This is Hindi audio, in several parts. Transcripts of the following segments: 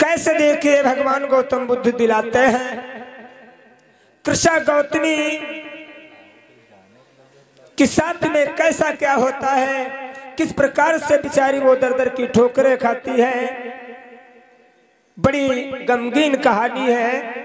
कैसे देखिए भगवान गौतम बुद्ध दिलाते हैं। कृष्णा गौतमी के साथ में कैसा क्या होता है, किस प्रकार से बिचारी वो दर दर की ठोकरें खाती है, बड़ी गमगीन कहानी है।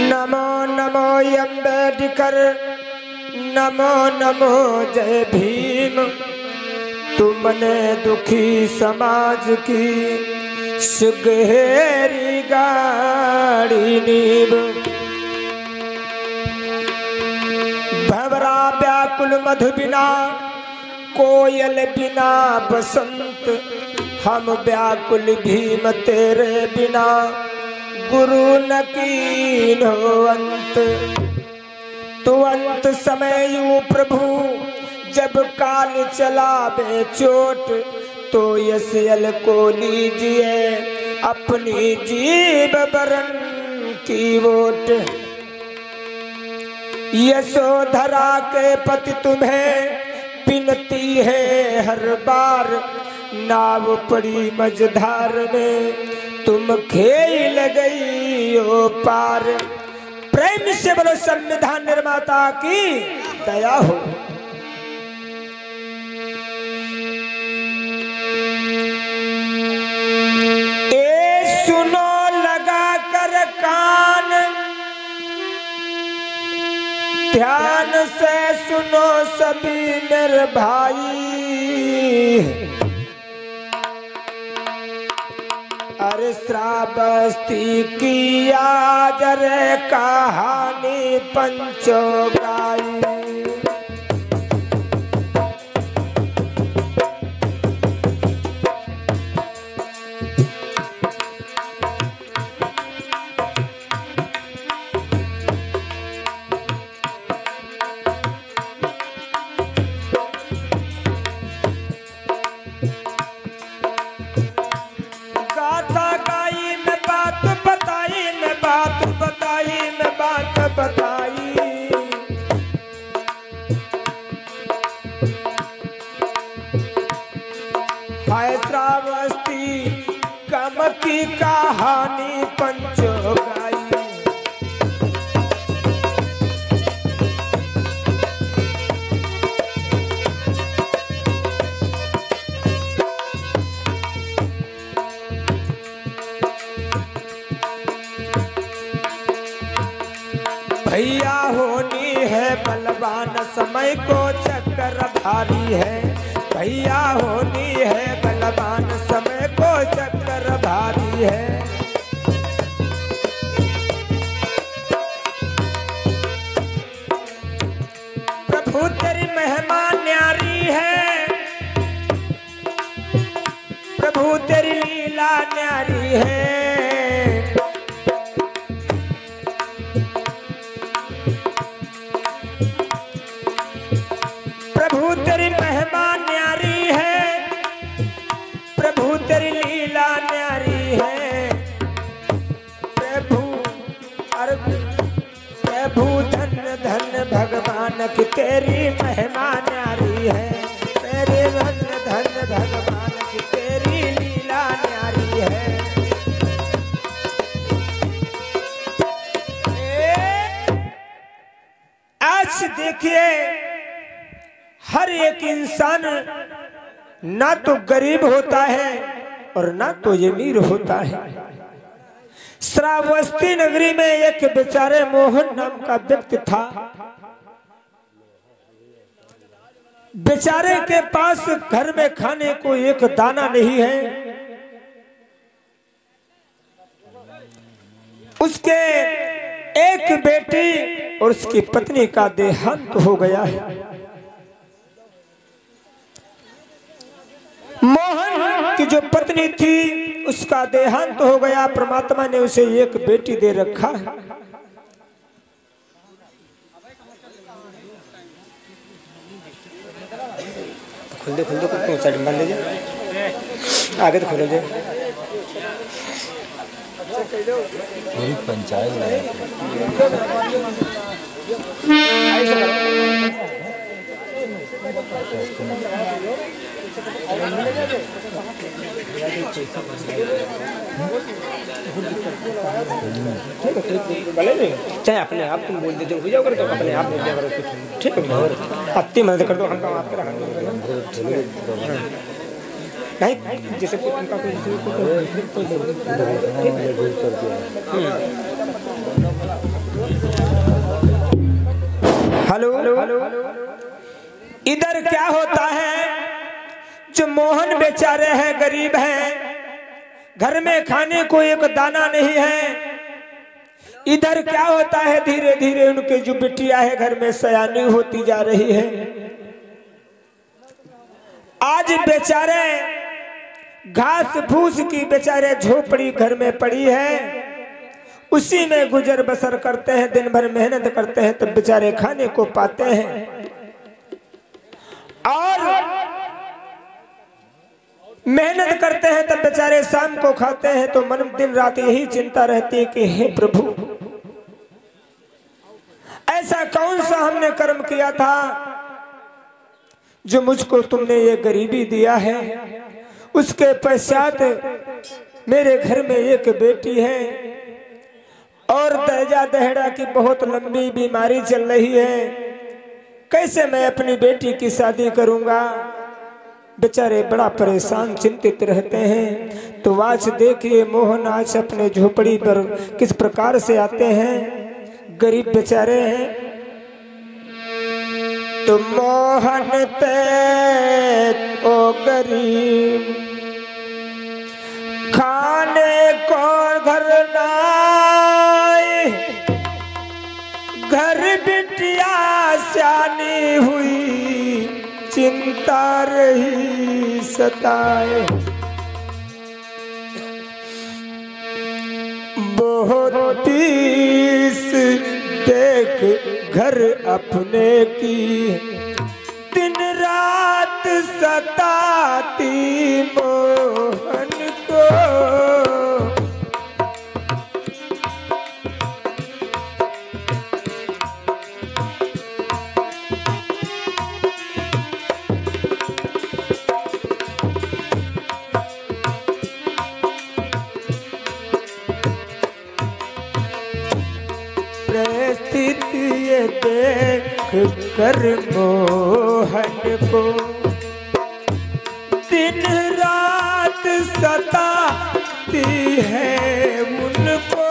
नमो नमो अम्बेडकर, नमो नमो जय भीम, तुमने दुखी समाज की सुगहरी गाड़ी नींव। भंवरा व्याकुल मधु बिना, कोयल बिना बसंत, हम व्याकुल भीम तेरे बिना, गुरु न कीन्हो अंत। तो अंत समय यू प्रभु, जब काल चलावे चोट, तो यशयल को लीजिए अपनी जीभ बरन की वोट। यशोधरा के पति तुम्हें विनती है हर बार, नाव पड़ी मझधार में तुम खेल गई हो पार। प्रेम से बोलो संविधान निर्माता की दया हो। ए सुनो लगा कर कान, ध्यान से सुनो सभी मेरे भाई। अरे श्रावस्ती की आज रे कहानी पंचो गाई। श्रावस्ती कम की कहानी पंचो गाई। भैया होनी है बलवान, समय को चक्कर भारी है। भैया होनी है बलवान, समय को चक्कर भारी है। प्रभु तेरी महिमा न्यारी है, प्रभु तेरी लीला न्यारी है। प्रभु तेरी महिमा न्यारी है, प्रभु तेरी लीला न्यारी है। प्रभु अरे प्रभु धन धन भगवान की तेरी महिमा न्यारी है। तेरे धन धन भगवान की तेरी लीला न्यारी है। आज देखिए हर एक इंसान ना तो गरीब होता है और ना तो अमीर होता है। श्रावस्ती नगरी में एक बेचारे मोहन नाम का व्यक्ति था। बेचारे के पास घर में खाने को एक दाना नहीं है। उसके एक बेटी और उसकी पत्नी का देहांत हो गया है। मोहन की जो पत्नी थी उसका देहांत हो गया। परमात्मा ने उसे एक बेटी दे रखा है। खुल दे बंद दे आगे तो खोलो दे। पूरी पंचायत चाहे अपने आप तुम बोल देते हो जाओ कर तो अपने आप बोल दिया करो कुछ ठीक है अति मदद कर दो हम काम आपके रहा नहीं जैसे उनका कोई हेलो इधर क्या होता है जो मोहन बेचारे हैं गरीब हैं घर में खाने को एक दाना नहीं है। इधर क्या होता है धीरे धीरे उनके जो बिटिया है घर में सयानी होती जा रही है। आज बेचारे घास फूस की बेचारे झोपड़ी घर में पड़ी है उसी में गुजर बसर करते हैं दिन भर मेहनत करते हैं तब बेचारे खाने को पाते हैं। और मेहनत करते हैं तब बेचारे शाम को खाते हैं तो मन दिन रात यही चिंता रहती है कि हे प्रभु ऐसा कौन सा हमने कर्म किया था जो मुझको तुमने ये गरीबी दिया है। उसके पश्चात मेरे घर में एक बेटी है और दहजा दहड़ा की बहुत लंबी बीमारी चल रही है। कैसे मैं अपनी बेटी की शादी करूंगा। बेचारे बड़ा परेशान चिंतित रहते हैं। तो आज देखिए मोहन आज अपने झोपड़ी पर किस प्रकार से आते हैं। गरीब बेचारे हैं तो मोहन ते ओ गरीब खाने को घर नाई घर बिटिया सियानी हुई चिंता रही सताए। बहुत तीस देख घर अपने की दिन रात सताती मोहन को। परिस्थिति ये देख कर मोहन को दिन रात सताती है उनको।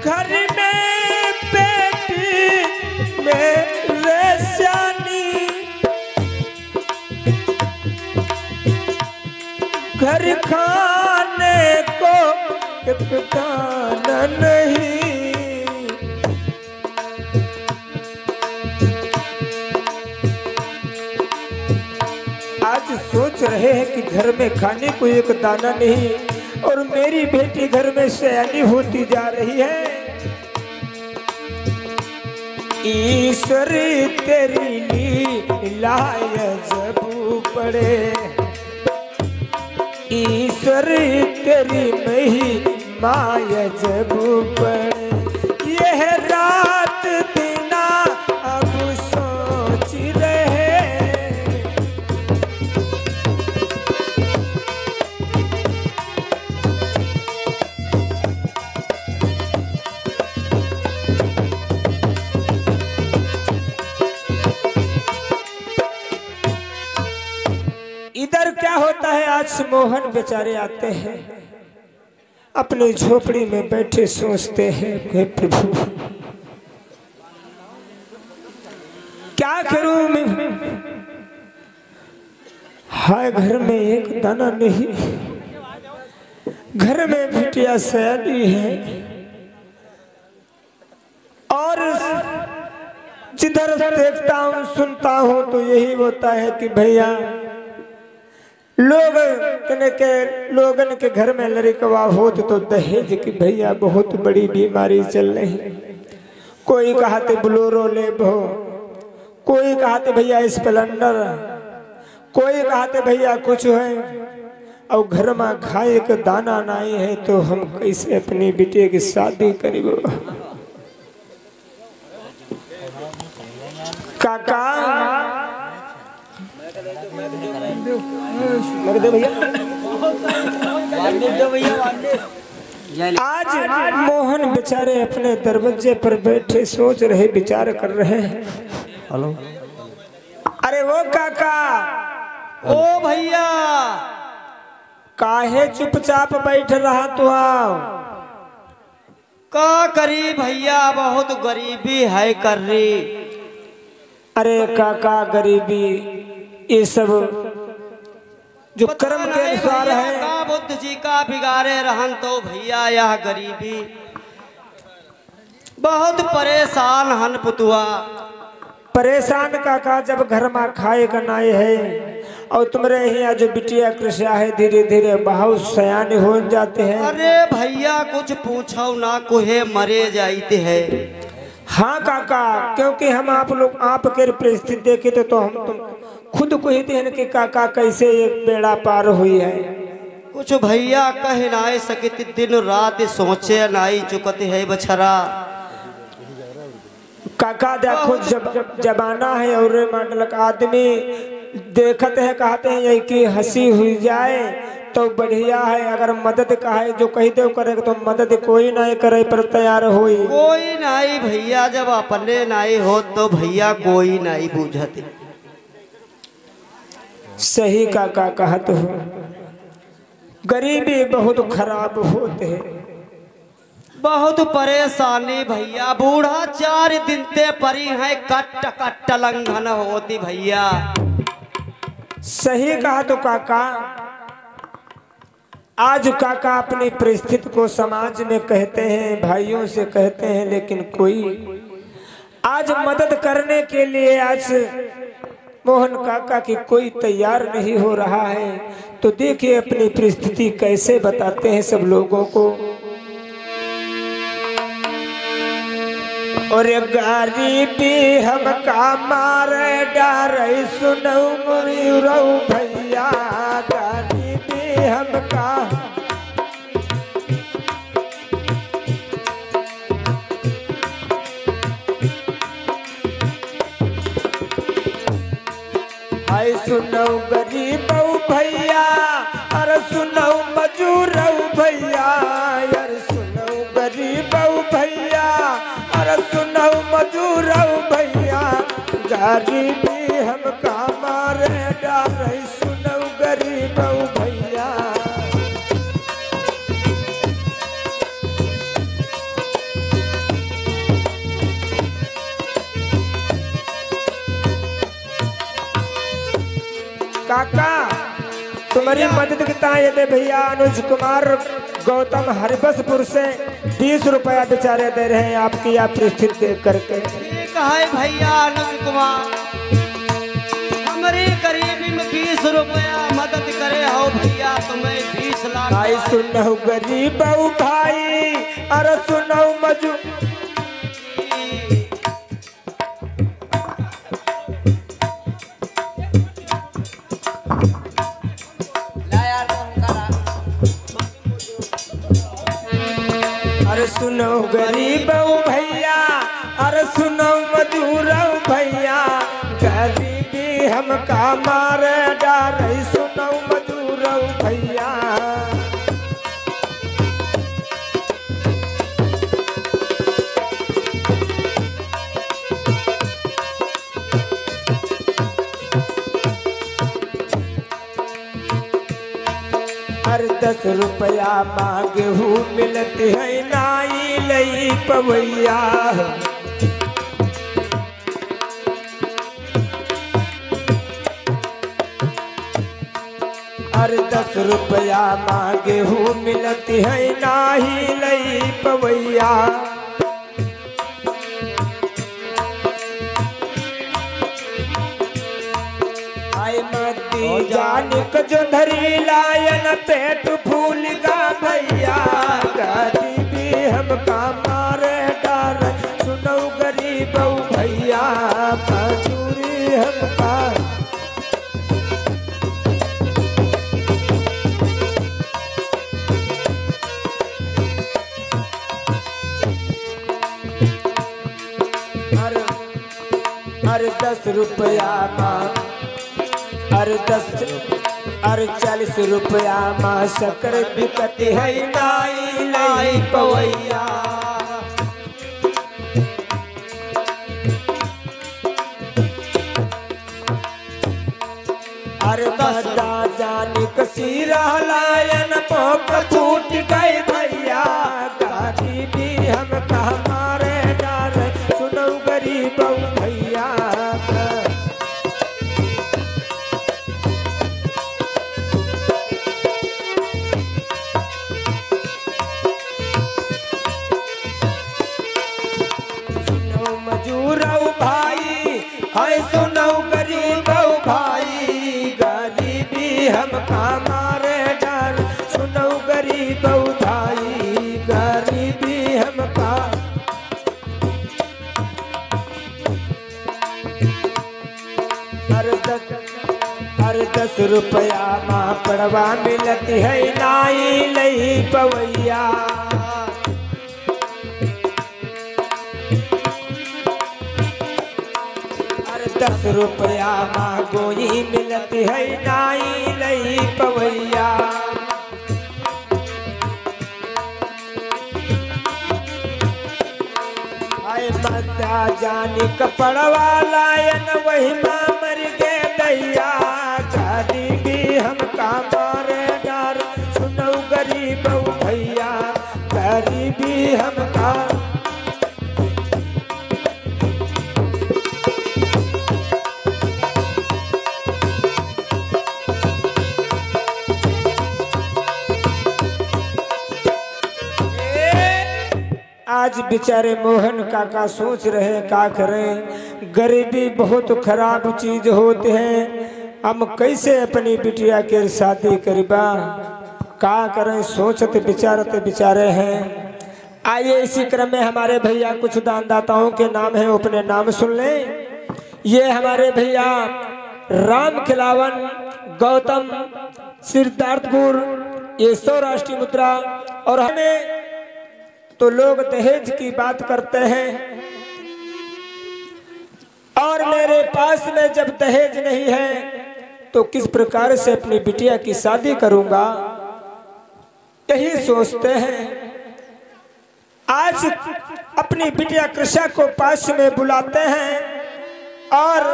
घर में बेटी मेरे सियानी घर खाने को ठिकाना नहीं। आज सोच रहे हैं कि घर में खाने को एक दाना नहीं और मेरी बेटी घर में सयानी होती जा रही है। ईश्वर तेरी लीला जब पड़े ईश्वर तेरी महिमा जब पड़े। यह रात दिना अब सोच रहे इधर क्या होता है। आज मोहन बेचारे आते हैं अपने झोपड़ी में बैठे सोचते हैं हे प्रभु क्या करूं मैं। हाय घर में एक दाना नहीं घर में बिटिया सयानी है और जिधर देखता हूं सुनता हूं तो यही होता है कि भैया लोगन के घर में लड़कवा होत तो दहेज की भैया बहुत बड़ी बीमारी चल रही। कोई कहते बोलेरो ले भो, कोई कहते भैया स्प्लेंडर, कोई कहते भैया कुछ है, और घर में खाए के दाना नहीं है तो हम कैसे अपनी बेटे की शादी करीब। काका आज मोहन बेचारे अपने दरवाजे पर बैठे सोच रहे, विचार कर रहे हैं। हेलो, अरे वो काका, ओ भैया, काहे चुपचाप बैठ रहा तू? का करी भैया, बहुत गरीबी है कर रही। अरे काका, गरीबी ये सब जो कर्म के अनुसार है। का बुद्ध जी का बिगाड़े रहन तो भैया यह गरीबी बहुत परेशान हन पुतुआ। परेशान काका, जब घर में खाए का नाई है और तुम्हारे यहाँ जो बिटिया कृष्या है धीरे धीरे बहुत सयाने हो जाते हैं। अरे भैया कुछ पूछो ना, कोहे मरे जाते हैं। हाँ काका, क्योंकि हम आप लोग आपके परिस्थिति देखे तो हम तुम खुद को ही देन कि काका कैसे एक बेड़ा पार हुई है। कुछ भैया कह नाई सकते, दिन रात सोचे नाई चुकते है बछरा। काका देखो, जब जमाना है और मंडल का आदमी देखते हैं, कहते हैं यही कि हंसी हुई जाए तो बढ़िया है। अगर मदद का है जो कही दे करेगा तो मदद कोई नहीं करे पर तैयार हुई। कोई नहीं भैया, जब अपने नहीं हो तो भैया कोई नहीं बूझते। सही काका कहत हो, गरीबी बहुत खराब होते है, बहुत परेशानी भैया। बूढ़ा 4 दिन ते परी है, कट कट लंघन होती भैया। सही कहा तो काका। आज काका अपनी परिस्थिति को समाज में कहते हैं, भाइयों से कहते हैं, लेकिन कोई आज मदद करने के लिए आज मोहन काका की कोई तैयार नहीं हो रहा है। तो देखिए अपनी परिस्थिति कैसे बताते हैं सब लोगों को। और गरीबी हमका मारे डर सुनऊ मुरीरऊ भैया, गरीबी हमका हाय सुनऊ गरीबऊ भैया, अरे सुनऊ मजूरऊ भैया, यार सुनऊ गरीबऊ भैया, अरे सुनऊ मजूरऊ भैया, गरीबी हमका मारे डार सुनऊ गरीबऊ भैया। काका तुम्हारी मदद की तायद भैया अनुज कुमार गौतम हरिबसपुर से 20 रुपया बेचारे दे रहे हैं आपकी आप परिस्थिति देख करके। ठीक है भैया अनुज कुमार, हमारी गरीबी में 20 रुपया मदद करे हो भैया, तुम्हें 20 लाख। भाई सुनहु गरीब भाई, अरे सुनहु मजू अरे सुनो गरीब भैया, अरे सुनो मजूर भैया, गरीबी हमका मारे डार सुनो मजूर भैया। हर 10 रुपया मांगे हूँ मिलती है नाई लई पवैया। हर 10 रुपया मांगे हूँ मिलती है नाही लई पवैया। आय मती जानिक जो धरी लायन पेट फूल गा भैया गरीबी हमका मारे डार सुनो गरीब भैया मजूरी हमका अरे 10 रुपया माँ अरे 40 रुपया माँ शक्कर बिकती है नाई लाई पवैया अरे बता जानी कसी लायन पोक छूट गई भैया गरीबी हम कहा मारे डार सुनो गरीब भैया भाई हाय सुनो गरीब भाई गरीबी हमका मारे डार सुनो गरीब भाई गरीबी हमका अरे 10 रुपया माँ पड़वा मिलती है नाई लई पवैया अरे 10 रुपया माँ गोई मिलती है नाई लई पवैया आए मता जानी कपड़वा लायन वही माँ मर गे दैया गरीबी हमका मारे डार सुनो गरीब भैया गरीबी हमका आज बेचारे मोहन काका सोच रहे हैं क्या करें गरीबी बहुत खराब चीज होते हैं हम कैसे अपनी बिटिया के शादी करबा क्या करें सोचते बिचारे हैं। आइए इसी क्रम में हमारे भैया कुछ दानदाताओं के नाम हैं अपने नाम सुन लें। ये हमारे भैया राम खिलावन गौतम सिद्धार्थपुर ये सौराष्ट्रीय मुद्रा और हमें तो लोग दहेज की बात करते हैं और मेरे पास में जब दहेज नहीं है तो किस प्रकार से अपनी बिटिया की शादी करूंगा यही सोचते हैं। आज अपनी बिटिया कृषा को पास में बुलाते हैं और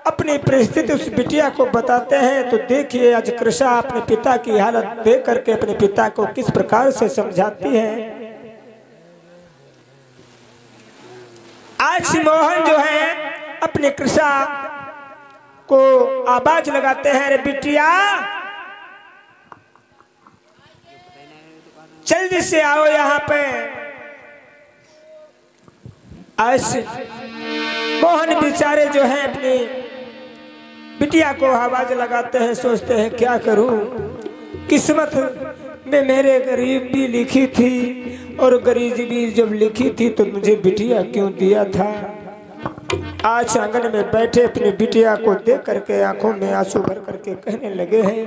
अपनी परिस्थिति उस बिटिया को बताते हैं तो देखिए आज कृषा अपने पिता की हालत देख करके अपने पिता को किस प्रकार से समझाती है। आज मोहन जो है अपनी कृषा को आवाज लगाते हैं अरे बिटिया जल्दी से आओ यहाँ पे। आज मोहन बेचारे जो हैं अपनी बिटिया को आवाज लगाते हैं सोचते हैं क्या करूं किस्मत में मेरे गरीबी लिखी थी और गरीबी जब लिखी थी तो मुझे बिटिया क्यों दिया था। आज आंगन में बैठे अपनी बिटिया को देख करके आंखों में आंसू भर करके कहने लगे हैं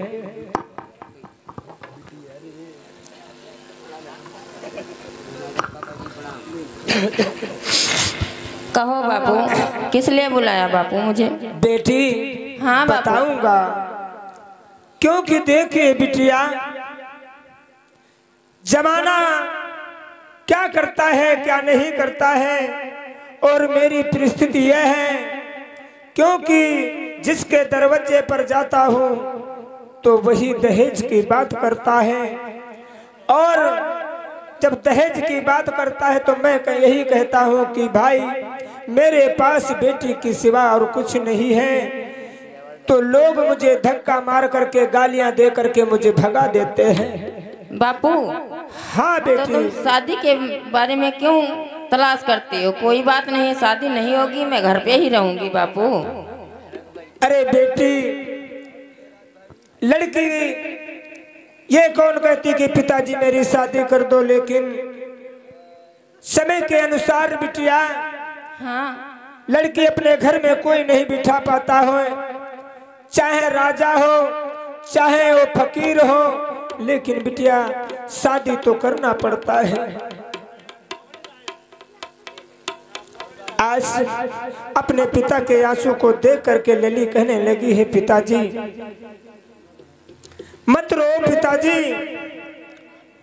कहो बापू किस लिए बुलाया बापू मुझे। बेटी हाँ बताऊंगा क्योंकि देखिए बिटिया जमाना क्या करता है क्या नहीं करता है और मेरी परिस्थिति यह है क्योंकि जिसके दरवाजे पर जाता हूँ तो वही दहेज की बात करता है और जब दहेज की बात करता है तो मैं यही कहता हूँ कि भाई मेरे पास बेटी की सिवा और कुछ नहीं है तो लोग मुझे धक्का मार करके गालियां दे करके मुझे भगा देते हैं। बापू हाँ बेटी तो तुम शादी के बारे में क्यों तलाश करते हो। कोई बात नहीं शादी नहीं होगी मैं घर पे ही रहूंगी बापू। अरे बेटी लड़की ये कौन कहती कि पिताजी मेरी शादी कर दो, लेकिन समय के अनुसार बिटिया हाँ लड़की अपने घर में कोई नहीं बिठा पाता हो, चाहे राजा हो चाहे वो फकीर हो, लेकिन बिटिया शादी तो करना पड़ता है। आज अपने पिता के आंसू को देख करके लली कहने लगी है पिताजी मत रो पिताजी।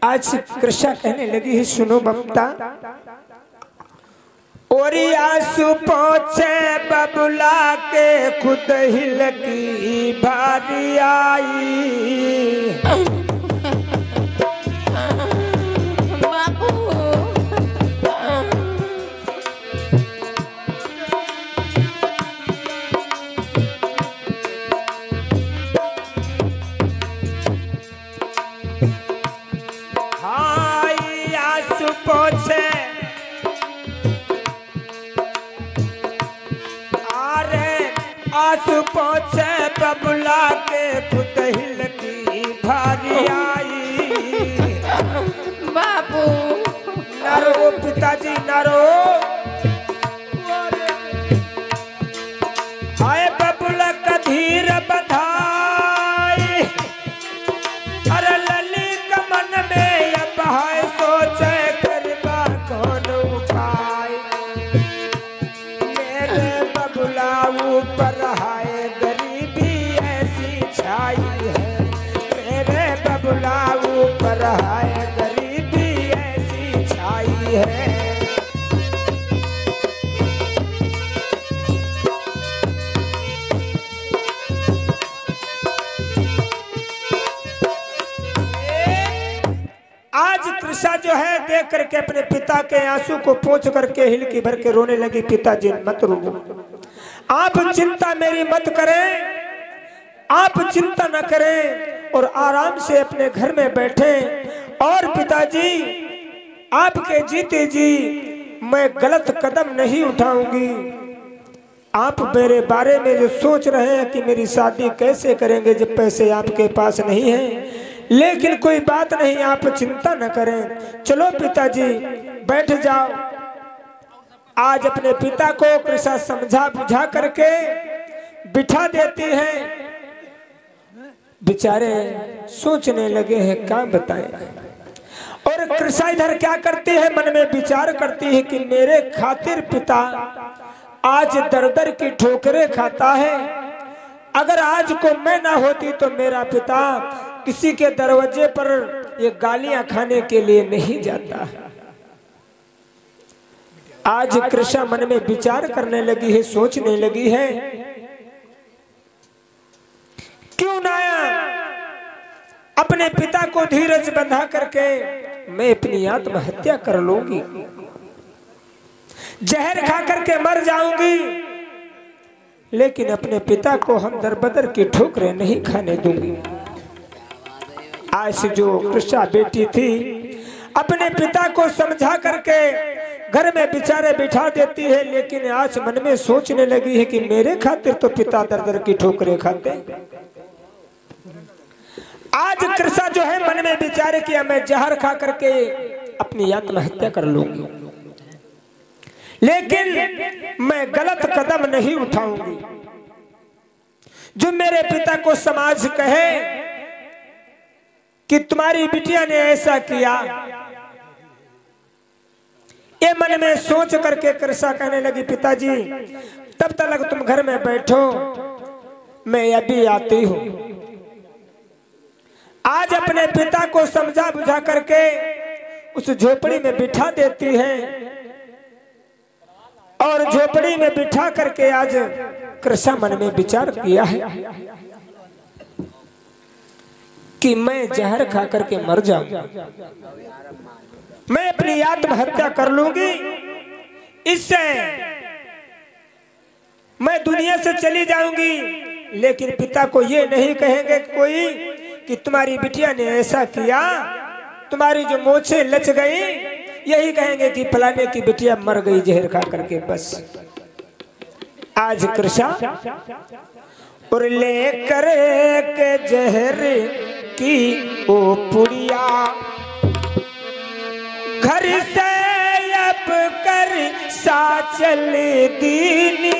आज कृष्णा कहने लगी है सुनो बप्ता, और आंसू पहुंचे बबुला के खुद हिल की भारी आई। बापू हाय आंसू पहुंचे आंसू पहुंचे बबुला के खुद हिल की भारी आई। बापू नारो पिताजी नारो, हाय बबुला का धीर बधाई। अरे लली का मन में अब है सोचे करबा कौन उपाय। मेरे बबुला ऊपर हाय गरीबी ऐसी छाई है, मेरे बबुला ऊपर हाय गरीबी ऐसी छाई है। आज कृष्णा जो है देख करके अपने पिता के आंसू को पोंछ करके हिलकी भर के रोने लगी। पिताजी मत रो, आप चिंता मेरी मत करें, आप चिंता न करें और आराम से अपने घर में बैठें। और पिताजी आपके जीते जी मैं गलत कदम नहीं उठाऊंगी। आप मेरे बारे में जो सोच रहे हैं कि मेरी शादी कैसे करेंगे जब पैसे आपके पास नहीं हैं, लेकिन कोई बात नहीं, आप चिंता न करें। चलो पिताजी बैठ जाओ। आज अपने पिता को कृष्णा समझा बुझा करके बिठा देती हैं। बेचारे सोचने लगे हैं क्या बताएं। और कृष्णा इधर क्या करती है, मन में विचार करती है कि मेरे खातिर पिता आज दर दर की ठोकरें खाता है। अगर आज को मैं ना होती तो मेरा पिता किसी के दरवाजे पर ये गालियां खाने के लिए नहीं जाता। आज कृष्णा मन में विचार करने लगी है, सोचने लगी है क्यों ना अपने पिता को धीरज बंधा करके मैं अपनी आत्महत्या कर लूंगी, जहर खा करके मर जाऊंगी, लेकिन अपने पिता को हम दरबदर की ठोकरें नहीं खाने दूंगी। आज जो कृष्णा बेटी थी अपने पिता को समझा करके घर में बेचारे बिठा देती है, लेकिन आज मन में सोचने लगी है कि मेरे खातिर तो पिता दर दर की ठोकरें खाते। आज कृष्णा जो है मन में विचार किया मैं जहर खा करके अपनी आत्महत्या कर लूंगी, लेकिन मैं गलत कदम नहीं उठाऊंगी। जो मेरे पिता को समाज कहे कि तुम्हारी बिटिया ने ऐसा किया, ये मन में सोच करके कृष्णा कहने लगी पिताजी तब तक तुम घर में बैठो, मैं अभी आती हूं। आज अपने पिता को समझा बुझा करके उस झोपड़ी में बिठा देती है और झोपड़ी में बिठा करके आज कृष्णा मन में विचार किया है कि मैं जहर खा करके मर जाऊंगा, मैं अपनी आत्महत्या कर लूंगी, इससे मैं दुनिया से चली जाऊंगी। लेकिन पिता को ये नहीं कहेंगे कोई कि तुम्हारी बिटिया ने ऐसा किया, तुम्हारी जो मोछे लच गई, यही कहेंगे कि फलाने की बिटिया मर गई जहर खा करके। बस आज कृष्णा और लेकर के जहर की ओ पुड़िया घर से अब कर सा चल दीनी।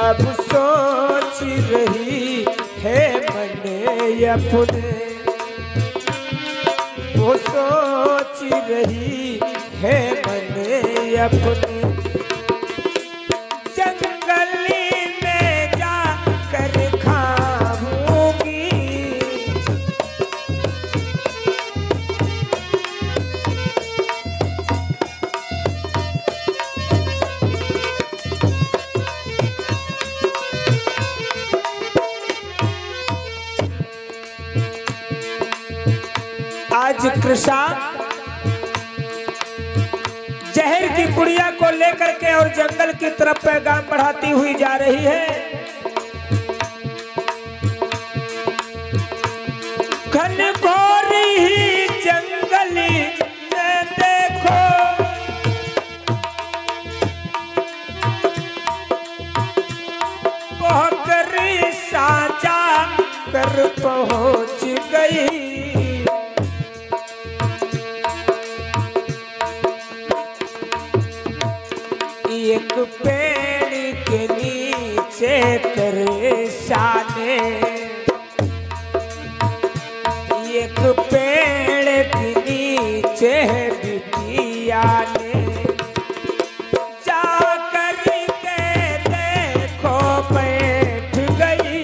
अब सोच रही है मन अपने, वो सोच रही है मन अपने। जंगली में जाकर खाऊंगी, आज कृषा जहर की पुड़िया को लेकर के और जंगल की तरफ पैगाम बढ़ाती हुई जा रही है। घनघोर ही जंगली में देखो, बहकर साजा कर पहुंच गई। एक पेड़ के नीचे करे शाने, एक पेड़ के नीचे बिटिया ने जाकर के देखो बैठ गई।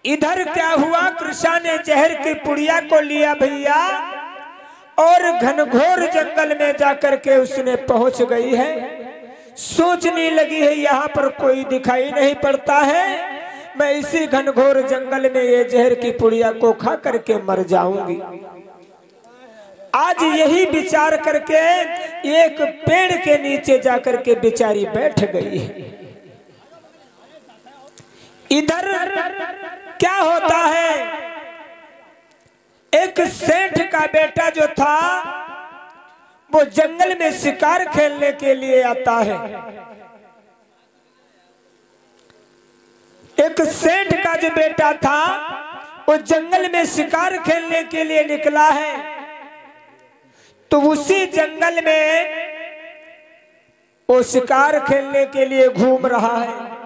इधर क्या हुआ, कृषा ने जहर की पुड़िया को लिया भैया और घनघोर जंगल में जाकर के उसने पहुंच गई है। सोचने लगी है यहाँ पर कोई दिखाई नहीं पड़ता है, मैं इसी घनघोर जंगल में ये जहर की पुड़िया को खा करके मर जाऊंगी। आज यही विचार करके एक पेड़ के नीचे जाकर के बेचारी बैठ गई है। इधर क्या होता है, एक सेठ का बेटा जो था वो जंगल में शिकार खेलने के लिए आता है। एक सेठ का जो बेटा था वो जंगल में शिकार खेलने के लिए निकला है, तो उसी जंगल में वो शिकार खेलने के लिए घूम रहा है।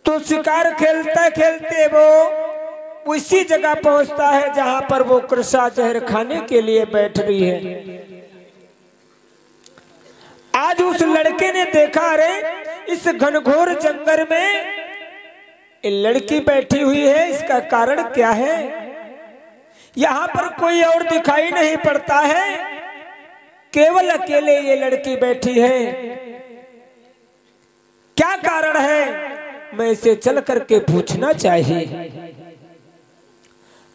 तो शिकार खेलते खेलते वो उसी जगह पहुंचता है जहां पर वो कृषा जहर खाने के लिए बैठ रही है। आज उस लड़के ने देखा, अरे इस घनघोर जंगल में ये लड़की बैठी हुई है, इसका कारण क्या है? यहाँ पर कोई और दिखाई नहीं पड़ता है, केवल अकेले ये लड़की बैठी है, क्या कारण है? मैं इसे चल करके पूछना चाहिए।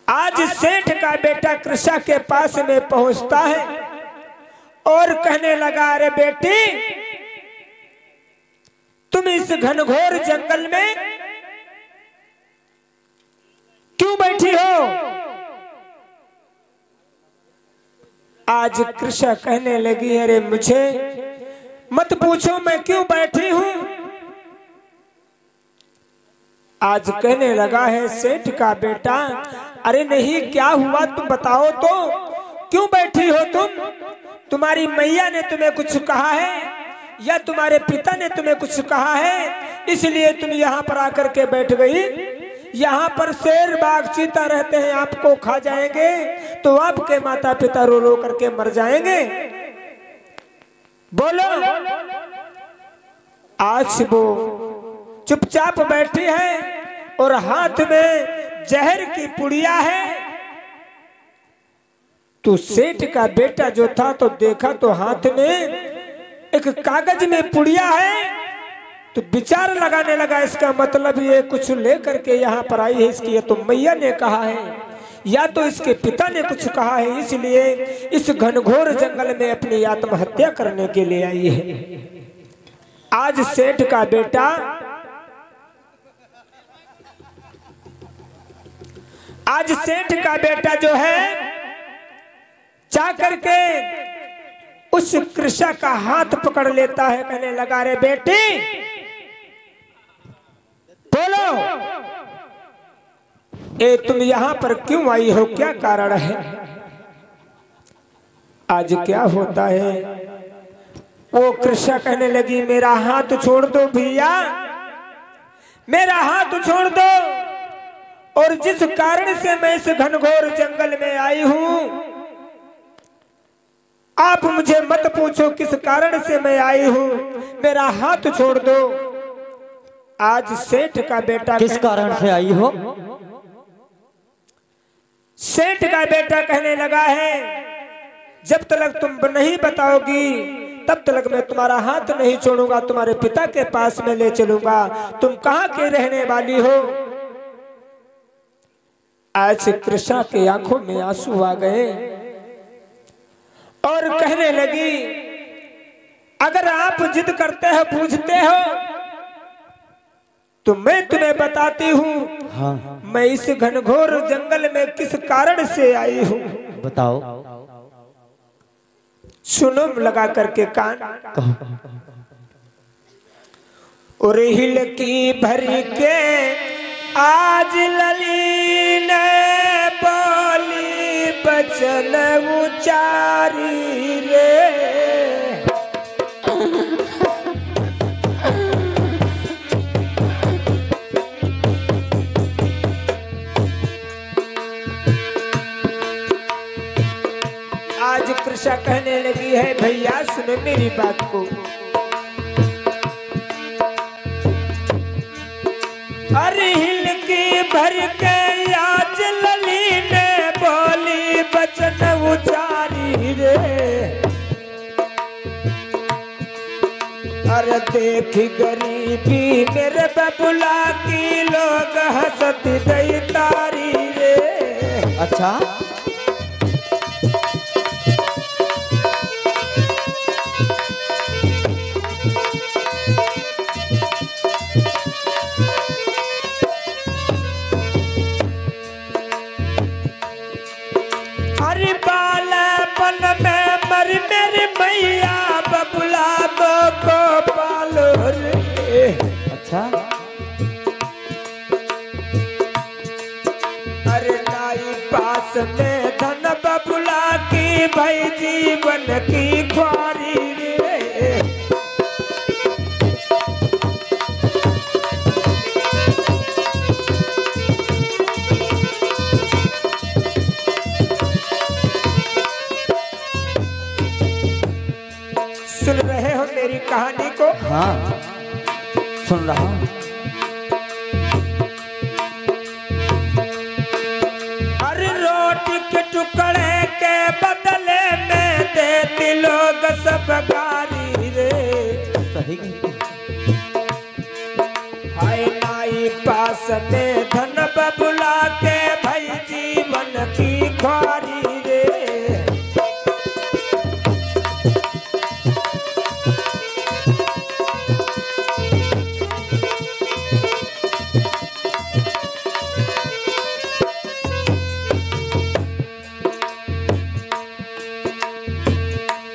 आज सेठ का बेटा कृषा के पास में पहुंचता है और कहने लगा, अरे बेटी, तुम इस घनघोर जंगल में क्यों बैठी हो? आज कृषा कहने लगी, अरे मुझे मत पूछो मैं क्यों बैठी हूं। आज कहने लगा है सेठ का बेटा, अरे नहीं, क्या हुआ तुम बताओ तो, क्यों बैठी हो तुम? तुम्हारी मैया ने तुम्हें कुछ कहा है या तुम्हारे पिता ने तुम्हें कुछ कहा है इसलिए तुम यहाँ पर आकर के बैठ गई? यहाँ पर शेर बाघ चीता रहते हैं, आपको खा जाएंगे तो आपके माता पिता रो रो करके मर जाएंगे। बोलो। आज वो चुपचाप बैठी है और हाथ में जहर की पुड़िया है। तो सेठ का बेटा जो था तो देखा तो हाथ में एक कागज में पुड़िया है, तो विचार लगाने लगा इसका मतलब ये कुछ लेकर के यहाँ पर आई है इसकी, ये तो मैया ने कहा है या तो इसके पिता ने कुछ कहा है, इसलिए इस घनघोर जंगल में अपनी आत्महत्या करने के लिए आई है। आज सेठ का बेटा जो है जा करके उस कृषा का हाथ पकड़ लेता है, कहने लगा रे बेटी बोलो, ए तुम यहां पर क्यों आई हो, क्या कारण है? आज क्या होता है? वो कृषा कहने लगी मेरा हाथ छोड़ दो भैया, मेरा हाथ छोड़ दो, और जिस कारण से मैं इस घनघोर जंगल में आई हूं आप मुझे मत पूछो किस कारण से मैं आई हूं, मेरा हाथ छोड़ दो। आज सेठ का बेटा किस कारण से आई हो? सेठ का बेटा कहने लगा है जब तक तुम नहीं बताओगी तब तक मैं तुम्हारा हाथ नहीं छोड़ूंगा, तुम्हारे पिता के पास में ले चलूंगा। तुम कहां के रहने वाली हो? आज कृष्णा के आंखों में आंसू आ गए और कहने लगी अगर आप जिद करते हो पूछते हो तो मैं तुम्हें बताती हूँ। हाँ। मैं इस घनघोर जंगल में किस कारण से आई हूँ, बताओ। सुनो लगा करके कान। कहो। और हिल की भर के आज लली ने बोली बचन उचारी रे, आज कृष्णा कहने लगी है भैया सुनो मेरी बात को, अरे हिल की भर के आज लली ने बोली बचन उचारी रे, अरे देख गरीबी मेरे बबुला की लोग हंसत दई तारी रे। अच्छा। अरे बालापन में मर मेरी मैया बबुला को पालो रे। अच्छा। अरे नाई पास में धन बबुला की भाई जीवन की ख्वारी रे। सुन रहे हो मेरी कहानी को? हाँ सुन रहा हूँ। अरे रोटी के टुकड़े के बदले में देती लोग सब गारी रे। सही। हाय नाई पास में धन बबुला के भाई जीवन की ख्वारी रे।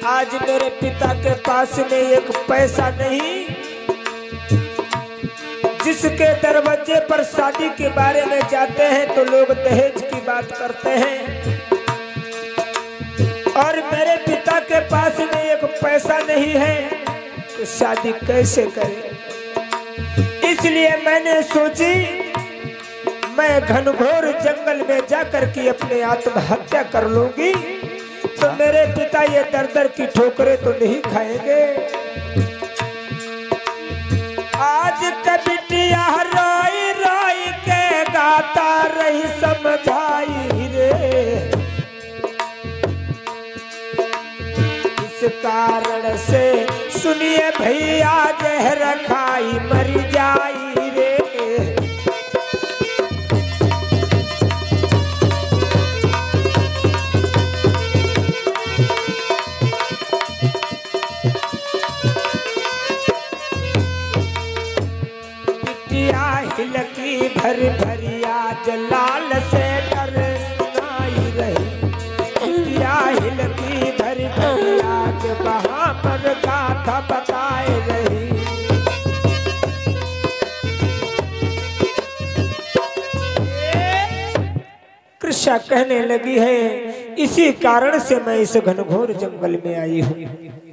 आज मेरे पिता के पास में एक पैसा नहीं, जिसके दरवाजे पर शादी के बारे में जाते हैं तो लोग दहेज की बात करते हैं, और मेरे पिता के पास में एक पैसा नहीं है तो शादी कैसे करें। इसलिए मैंने सोची मैं घनघोर जंगल में जाकर के अपने आत्महत्या कर लूंगी, तो मेरे पिता ये दर दर की ठोकरें तो नहीं खाएंगे। आज का बिटिया रोई रोई के गाता रही समझाई रे, इस कारण से सुनिए भैया जहर खाई मर जाई रे। हिलकी भर भरिया जलाल से डर सुनाई रही, या हिलकी भर भरिया के वहाँ पर गाथा बताए रही। कृष्णा कहने लगी है, इसी कारण से मैं इस घनघोर जंगल में आई हूँ।